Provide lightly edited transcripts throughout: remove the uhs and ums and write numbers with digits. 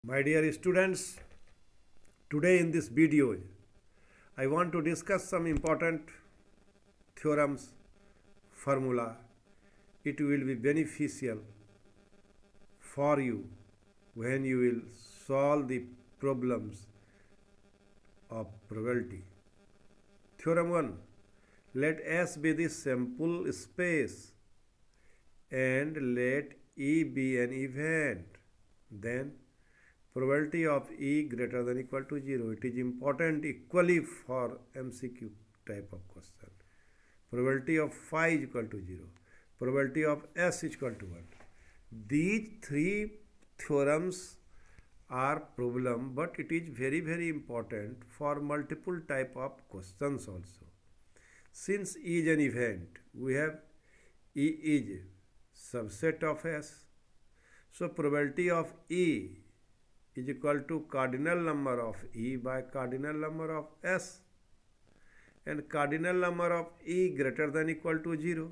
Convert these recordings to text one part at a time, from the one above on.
My dear students, today in this video, I want to discuss some important theorems, formula. It will be beneficial for you when you will solve the problems of probability. Theorem 1. Let S be the sample space and let E be an event. Then probability of E greater than equal to 0. It is important equally for MCQ type of question. Probability of phi is equal to 0. Probability of S is equal to 1. These three theorems are problem, but it is very important for multiple type of questions also. Since E is an event, we have E is subset of S. So probability of E is equal to cardinal number of E by cardinal number of S, and cardinal number of E greater than equal to 0.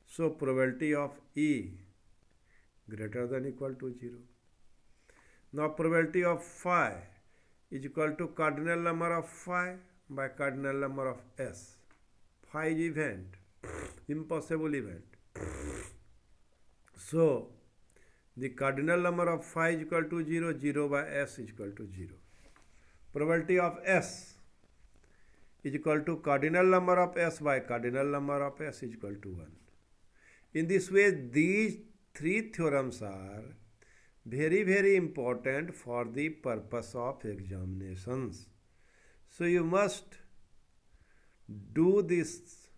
So probability of E greater than equal to 0. Now probability of phi is equal to cardinal number of phi by cardinal number of S. Phi is event, impossible event. So the cardinal number of phi is equal to 0, 0 by S is equal to 0. Probability of S is equal to cardinal number of S by cardinal number of S is equal to 1. In this way, these three theorems are very important for the purpose of examinations. So you must do this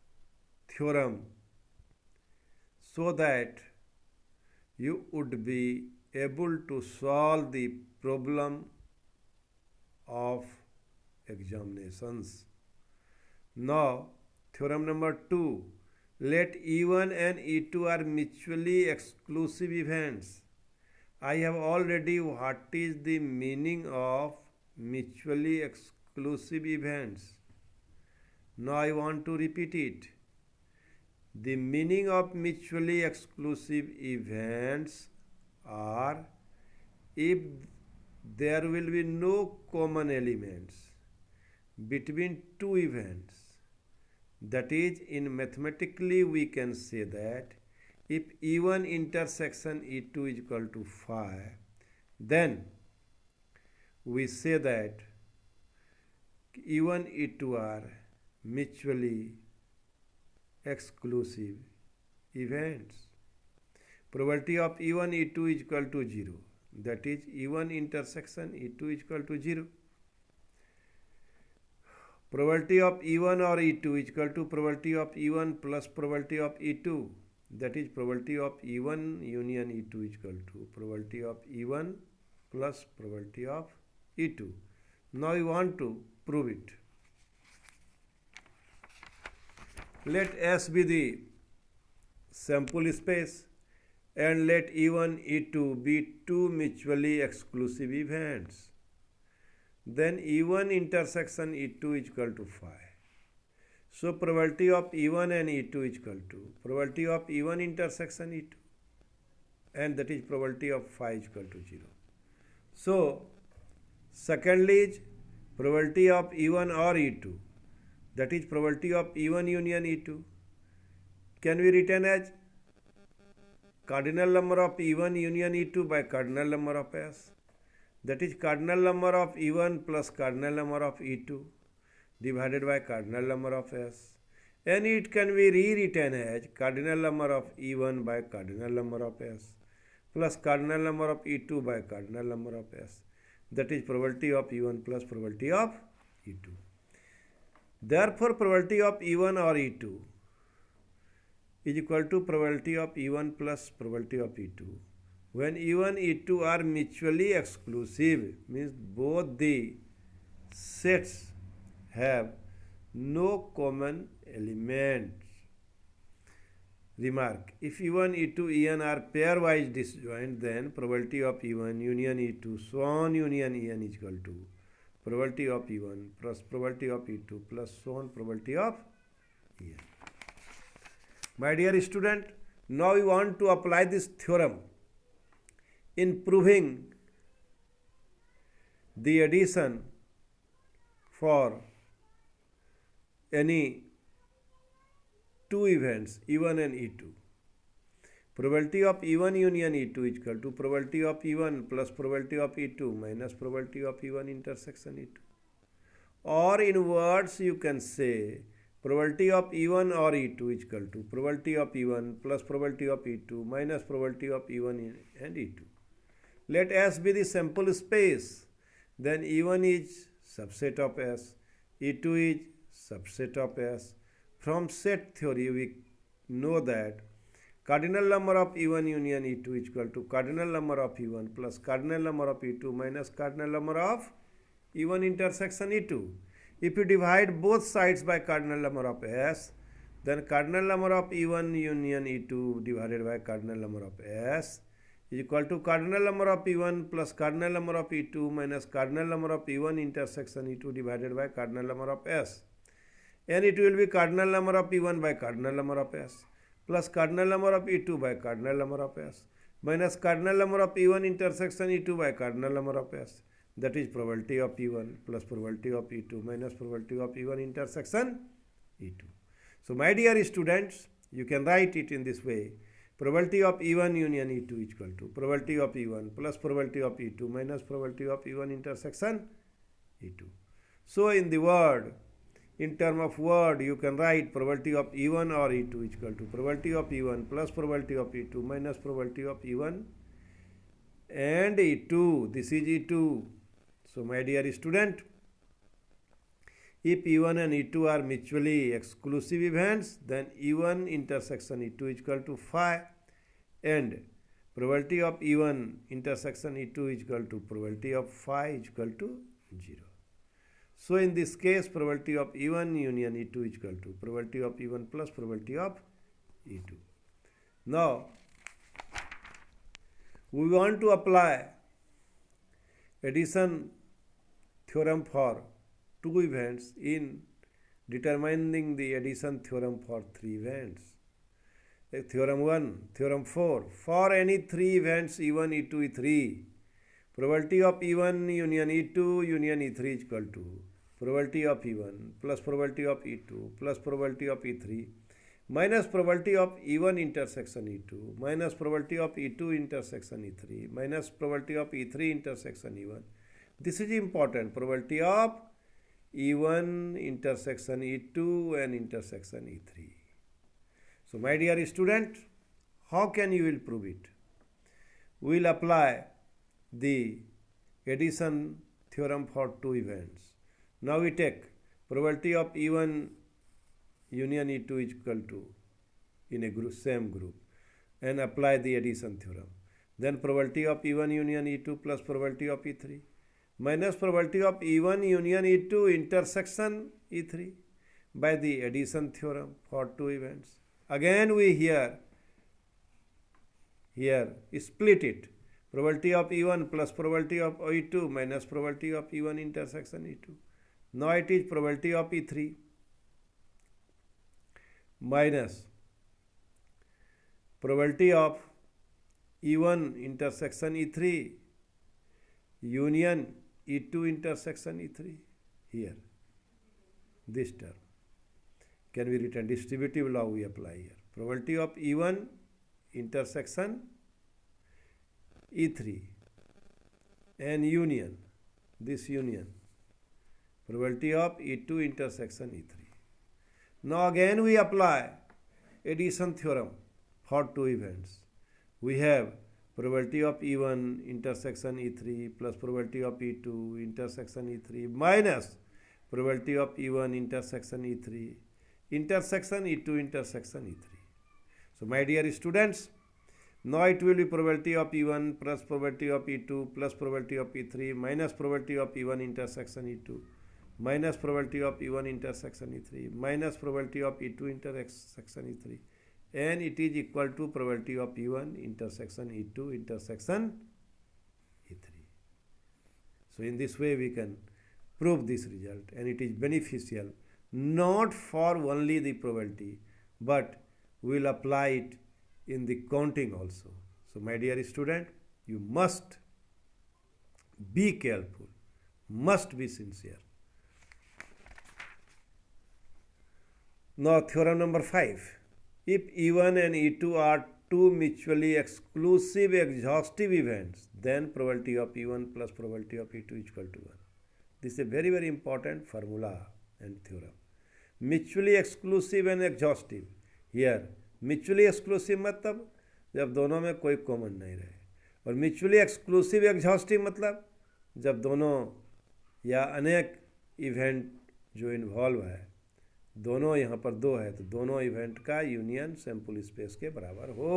theorem so that you would be able to solve the problem of examinations. Now, theorem number 2. Let E1 and E2 are mutually exclusive events. I have already what is the meaning of mutually exclusive events. Now I want to repeat it. The meaning of mutually exclusive events are if there will be no common elements between two events. That is, in mathematically we can say that if E1 intersection E2 is equal to phi, then we say that E1 E2 are mutually exclusive events. Probability of E1 E2 is equal to 0. That is, E1 intersection E2 is equal to 0. Probability of E1 or E2 is equal to probability of E1 plus probability of E2. That is, probability of E1 union E2 is equal to probability of E1 plus probability of E2. Now we want to prove it. Let S be the sample space and let E1, E2 be two mutually exclusive events. Then E1 intersection E2 is equal to phi. So probability of E1 and E2 is equal to probability of E1 intersection E2, and that is probability of phi is equal to 0. So secondly is probability of E1 or E2. That is probability of E1 union E2. Can we written as cardinal number of E1 union E2 by cardinal number of S. That is cardinal number of E1 plus cardinal number of E2 divided by cardinal number of S. And it can be rewritten as cardinal number of E1 by cardinal number of S plus cardinal number of E2 by cardinal number of S. That is probability of E1 plus probability of E2. Therefore, probability of E1 or E2 is equal to probability of E1 plus probability of E2. When E1, E2 are mutually exclusive, means both the sets have no common elements. Remark, if E1, E2, En are pairwise disjoint, then probability of E1 union E2 so union En is equal to probability of E1 plus probability of E2 plus probability of En. My dear student, now we want to apply this theorem in proving the addition for any two events E1 and E2. Probability of E1 union E2 is equal to probability of E1 plus probability of E2 minus probability of E1 intersection E2. Or in words you can say probability of E1 or E2 is equal to probability of E1 plus probability of E2 minus probability of E1 and E2. Let S be the sample space, then E1 is subset of S, E2 is subset of S. From set theory we know that cardinal number of E1 union E2 is equal to cardinal number of E1 plus cardinal number of E2 minus cardinal number of E1 intersection E2. If you divide both sides by cardinal number of S, then cardinal number of E1 union E2 divided by cardinal number of S is equal to cardinal number of E1 plus cardinal number of E2 minus cardinal number of E1 intersection E2 divided by cardinal number of S. And it will be cardinal number of E1 by cardinal number of S plus cardinal number of E2 by cardinal number of S minus cardinal number of E1 intersection E2 by cardinal number of S. That is probability of E1 plus probability of E2 minus probability of E1 intersection E2. So my dear students, you can write it in this way. Probability of E1 union E2 is equal to probability of E1 plus probability of E2 minus probability of E1 intersection E2. So in the word, in term of word, you can write probability of E1 or E2 is equal to probability of E1 plus probability of E2 minus probability of E1 and E2. This is E2. So my dear student, if E1 and E2 are mutually exclusive events, then E1 intersection E2 is equal to phi and probability of E1 intersection E2 is equal to probability of phi is equal to 0. So in this case, probability of E1 union E2 is equal to probability of E1 plus probability of E2. Now, we want to apply addition theorem for two events in determining the addition theorem for three events. Theorem 1, Theorem 4. For any three events E1, E2, E3, probability of E1 union E2 union E3 is equal to probability of E1 plus probability of E2 plus probability of E3 minus probability of E1 intersection E2 minus probability of E2 intersection E3 minus probability of E3 intersection E1. This is important. Probability of E1 intersection E2 and intersection E3. So my dear student, how can you will prove it? We will apply the addition theorem for two events. Now we take probability of E1 union E2 is equal to in a group, same group, and apply the addition theorem. Then probability of E1 union E2 plus probability of E3 minus probability of E1 union E2 intersection E3 by the addition theorem for two events. Again we here split it. Probability of E1 plus probability of E2 minus probability of E1 intersection E2. Now it is probability of E3 minus probability of E1 intersection E3 union E2 intersection E3 here. This term can be written distributive law we apply here. Probability of E1 intersection E3 and union, this union, probability of E2 intersection E3. Now again we apply addition theorem for two events. We have probability of E1 intersection E3 plus probability of E2 intersection E3 minus probability of E1 intersection E3 intersection E2 intersection E3. So my dear students, now it will be probability of E1 plus probability of E2 plus probability of E3 minus probability of E1 intersection E2 minus probability of E1 intersection E3 minus probability of E2 intersection E3, and it is equal to probability of E1 intersection E2 intersection E3. So in this way we can prove this result, and it is beneficial not for only the probability, but we will apply it in the counting also. So my dear student, you must be careful Must be sincere. Now theorem number 5. If E1 and E2 are two mutually exclusive exhaustive events, then probability of E1 plus probability of E2 is equal to 1. This is a very, very important formula and theorem. Mutually exclusive and exhaustive. Here mutually exclusive मतलब जब दोनों में कोई common नहीं रहे, और mutually exclusive exhaustive मतलब जब दोनों या अनेक इवेंट जो इन्वॉल्व है, दोनों यहाँ पर दो है, तो दोनों इवेंट का यूनियन सैम्पल स्पेस के बराबर हो.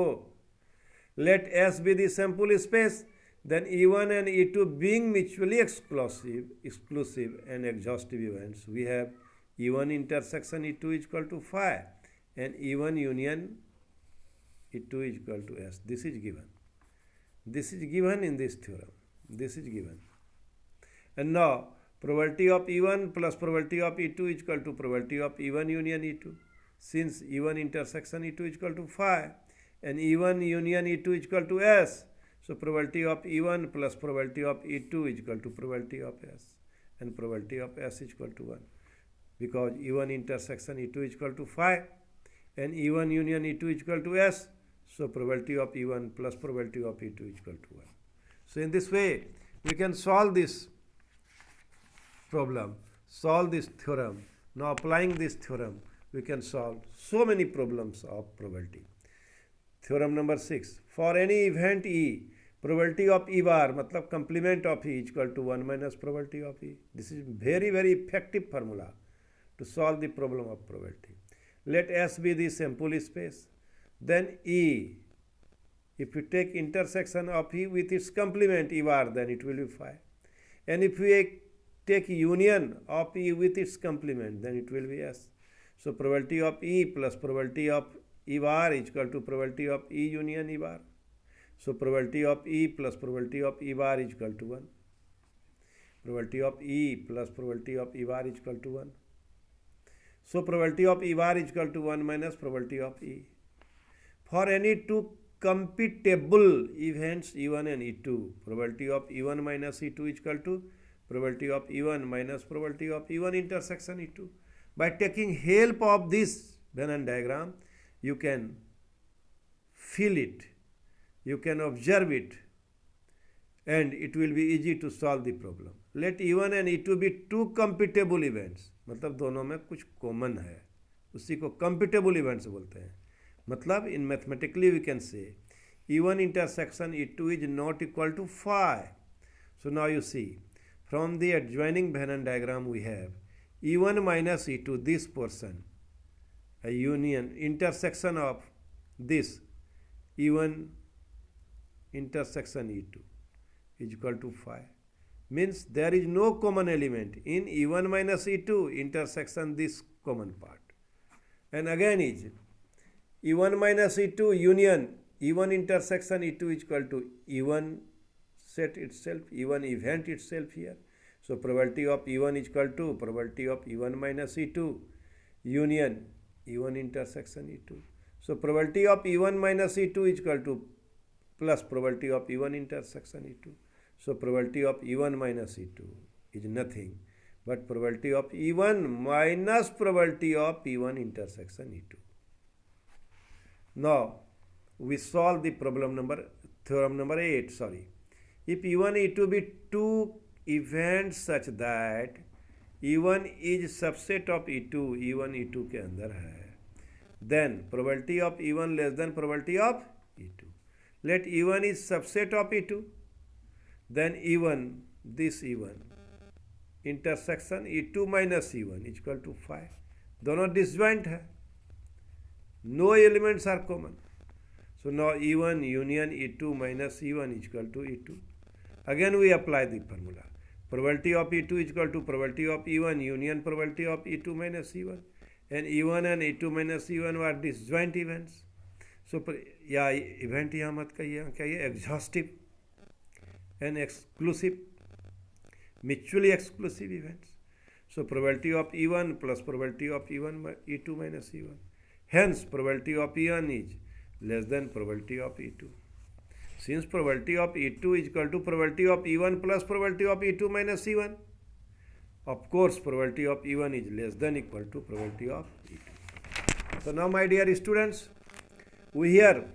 Let S be the sample space, then E1 and E2 being mutually exclusive and exhaustive events, we have E1 intersection E2 is equal to phi and E1 union E2 is equal to S. This is given. This is given in this theorem. This is given. And now probability of E1 plus probability of E2 is equal to probability of E1 union E2. Since E1 intersection E2 is equal to phi and E1 union E2 is equal to S, so probability of E1 plus probability of E2 is equal to probability of S, and probability of S is equal to 1, because E1 intersection E2 is equal to phi and E1 union E2 is equal to S, so probability of E1 plus probability of E2 is equal to 1. So in this way we can solve this problem, solve this theorem. Now applying this theorem we can solve so many problems of probability. Theorem number 6. For any event E, probability of E bar मतलब complement of E is equal to 1 minus probability of E. This is very, very effective formula to solve the problem of probability. Let S be the sample space. Then E, if you take intersection of E with its complement E bar, then it will be phi. And if we take union of E with its complement, then it will be S. So probability of E plus probability of E bar is equal to probability of E union E bar. So probability of E plus probability of E bar is equal to 1. Probability of E plus probability of E bar is equal to 1. So probability of E bar is equal to 1 minus probability of E. For any two computable events E1 and E2, probability of E1 minus E2 is equal to probability of E1 minus probability of E1 intersection E2. By taking help of this Venn diagram, you can feel it, you can observe it, and it will be easy to solve the problem. Let E1 and E2 be two computable events, मतलब दोनों में कुछ common है, उसी को computable events बोलते हैं. मतलब in mathematically we can say E1 intersection E2 is not equal to phi. So now you see, from the adjoining Venn diagram we have E1 minus E2, this portion, a union intersection of this E1 intersection E2 is equal to phi. Means there is no common element in E1 minus E2 intersection this common part. And again is E1 minus E2 union E1 intersection E2 is equal to E1 set itself, E1 event itself here. So probability of E1 is equal to probability of E1 minus E2 union E1 intersection E2. So probability of E1 minus E2 is equal to plus probability of E1 intersection E2. So probability of E1 minus E2 is nothing but probability of E1 minus probability of E1 intersection E2. Now we solve the theorem number 8. If E1 E2 be two events such that E1 is subset of E2, E1 E2 के अंदर है, then probability of E1 less than probability of E2. Let E1 is subset of E2, then E1, this E1 intersection E2 minus E1 is equal to phi. दोनों disjoint है, no elements are common. So now E1 union E2 minus E1 is equal to E2. Again we apply the formula. Probability of E2 is equal to probability of E1 union probability of E2 minus E1. And E1 and E2 minus E1 were disjoint events. So या event यहाँ मत कहिए, exhaustive and exclusive, mutually exclusive events. So probability of E1 plus probability of E2 minus E1. Hence probability of E1 is less than probability of E2. Since probability of E2 is equal to probability of E1 plus probability of E2 minus E1, Of course, probability of E1 is less than equal to probability of E2. So now, my dear students, we here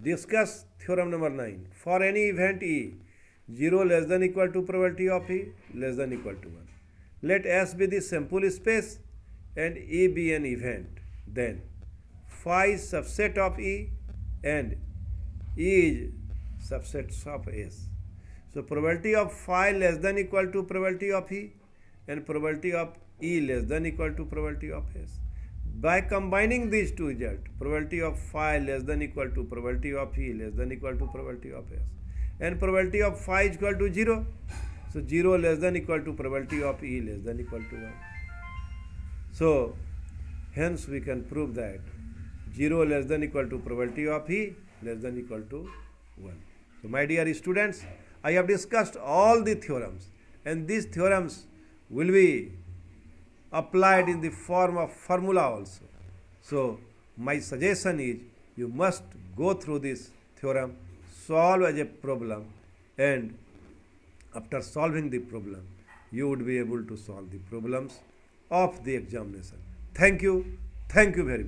discuss theorem number 9. For any event E, 0 less than equal to probability of E less than equal to 1. Let S be the sample space and E be an event. Then phi is subset of E and E is subsets of S. So probability of phi less than equal to probability of E and probability of E less than equal to probability of S. By combining these two results, probability of phi less than equal to probability of E less than equal to probability of S, and probability of phi is equal to 0. So 0 less than equal to probability of E less than equal to 1. So hence we can prove that 0 less than equal to probability of E less than equal to 1. So my dear students, I have discussed all the theorems, and these theorems will be applied in the form of formula also. So my suggestion is you must go through this theorem, solve as a problem, and after solving the problem, you would be able to solve the problems of the examination. Thank you very much.